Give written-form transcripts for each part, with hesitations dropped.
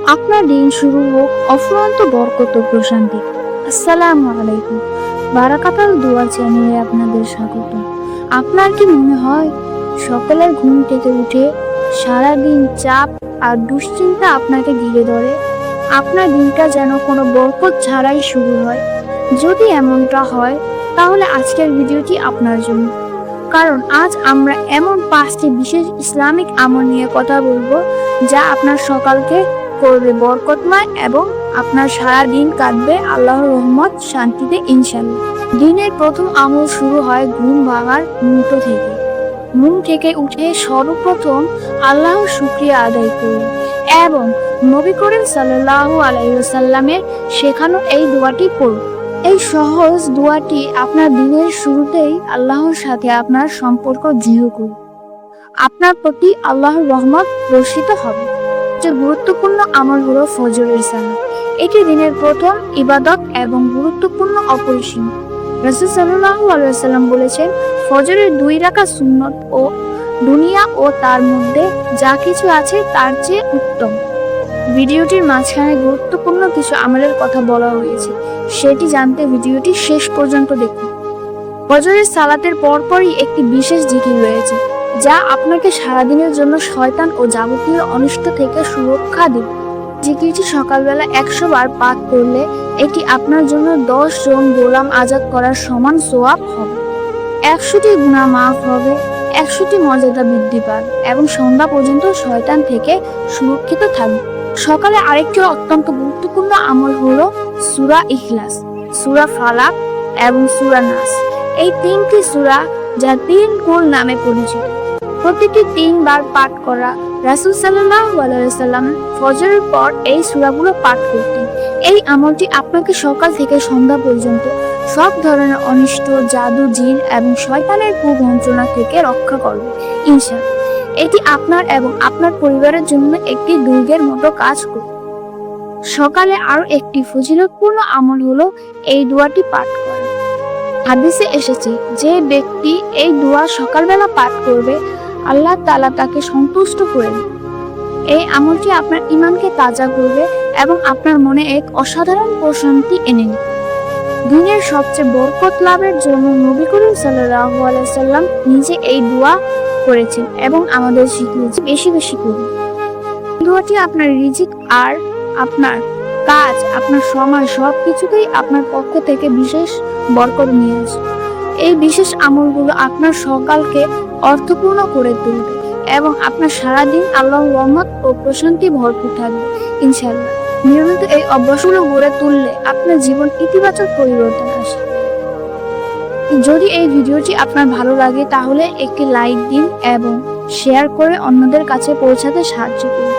আপনার দিন শুরু হোক অফুরন্ত বরকত ও প্রশান্তি। আসসালামু আলাইকুম। বারাকাতাল দোয়া চ্যানেলে আপনাদের স্বাগত। আপনার কি মনে হয় সকালের ঘুম থেকে উঠে সারাদিন চাপ আর দুশ্চিন্তা আপনাকে ঘিরে ধরে? আপনার দিনটা যেন কোনো বরকত ছাড়াই শুরু হয়। যদি এমনটা হয় তাহলে আজকের ভিডিওটি আপনার জন্য। কারণ আজ আমরা এমন 5টি বিশেষ ইসলামিক আমল নিয়ে কথা বলবো যা আপনার সকালকে করবে বরকতময় এবং আপনার সারা দিন কাটবে আল্লাহর রহমত শান্তিতে ইনশাআল্লাহ। দিনের প্রথম আমল শুরু হয় ঘুম ভাঙার মুহূর্ত থেকে। ঘুম থেকে উঠে সর্বপ্রথম আল্লাহর শুকরিয়া আদায় করুন এবং নবী করিম সাল্লাল্লাহু আলাইহি ওয়াসাল্লামের শেখানো এই দোয়াটি পড়ুন। এই সহজ দোয়াটি আপনার দিনের শুরুতেই আল্লাহর সাথে আপনার সম্পর্ক দৃঢ় করুন। আপনার প্রতি আল্লাহর রহমত বর্ষিত হবে। যে গুরুত্বপূর্ণ আমল হলো ফজরের সালাত। এটি দিনের প্রথম ইবাদত এবং গুরুত্বপূর্ণ অপরিসীম। রাসূল সাল্লাল্লাহু আলাইহি ওয়াসাল্লাম বলেছেন, ফজরের 2 রাকাত সুন্নত ও দুনিয়া ও তার মধ্যে যা কিছু আছে তার চেয়ে উত্তম। ভিডিওটির মাঝখানে গুরুত্বপূর্ণ কিছু আমলের কথা বলা হয়েছে, সেটি জানতে ভিডিওটি শেষ পর্যন্ত দেখুন। ফজরের সালাতের পরপরই একটি বিশেষ জিকির রয়েছে যা আপনাকে সারাদিনের জন্য শয়তান ও যাবতীয় অনিষ্ট থেকে সুরক্ষা দেবে। জিকিরটি সকালবেলা 100 বার পাঠ করলে এটি আপনার জন্য 10 জন গোলাম আজাদ করার সমান সওয়াব হবে। 100টি গুনাহ মাফ হবে, 100টি মর্যাদা বৃদ্ধি পাবে এবং সন্ধ্যা পর্যন্ত শয়তান থেকে সুরক্ষিত থাকবে। সকালে আরেকটি অত্যন্ত গুরুত্বপূর্ণ আমল হলো সূরা ইখলাস, সূরা ফালাক এবং সূরা নাস। এই 3টি সূরা যা 3 কুল নামে পরিচিত, প্রতিটি 3 বার পাঠ করা। রাসূল সাল্লাল্লাহু আলাইহি ওয়াসাল্লাম ফজরের পর এই সূরাগুলো পাঠ করতেন। এই আমলটি আপনাকে সকাল থেকে সন্ধ্যা পর্যন্ত সব ধরনের অনিষ্ট, জাদু, জিন এবং শয়তানের কুমন্ত্রণা থেকে রক্ষা করবে ইনশাআল্লাহ। এটি আপনার এবং আপনার পরিবারের জন্য একটি দুর্গের মতো কাজ করবে। সকালে আরো একটি ফজিলতপূর্ণ আমল হলো এই দোয়াটি পাঠ করা। হাদিসে এসেছে, যে ব্যক্তি এই দোয়া সকালবেলা পাঠ করবে আল্লাহ তাআলা তাকে সন্তুষ্ট করবেন। এই আমলটি আপনার ঈমানকে তাজা করবে এবং আপনার মনে এক অসাধারণ প্রশান্তি এনে দেবে। দিনের সবচেয়ে বরকত লাভের জন্য নবী করিম সাল্লাল্লাহু আলাইহি ওয়াসাল্লাম নিজে এই দোয়া করেছেন এবং আমাদের শিখিয়েছে বেশি বেশি করুন। দোয়াটি আপনার রিজিক আর আপনার কাজ, আপনার সময় সবকিছুতেই আপনার পক্ষ থেকে বিশেষ বরকত নিয়ে আসে। এই বিশেষ আমলগুলো আপনার সকালকে অর্থপূর্ণ করে তুলবে এবং আপনার সারাদিন আল্লাহর রহমত ও প্রশান্তি ভরপুর থাকবে ইনশাআল্লাহ। নিয়মিত এই অভ্যাসগুলো গড়ে তুললে আপনার জীবন ইতিবাচক পরিবর্তন আসে। যদি এই ভিডিওটি আপনার ভালো লাগে তাহলে একটি লাইক দিন এবং শেয়ার করে অন্যদের কাছে পৌঁছাতে সাহায্য করুন।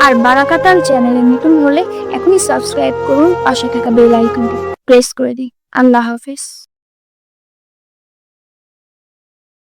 আর বারাকাতাল চ্যানেলে নতুন হলে এখনই সাবস্ক্রাইব করুন, পাশে থাকা বেল আইকনটি প্রেস করে দিন। আল্লাহ হাফেজ।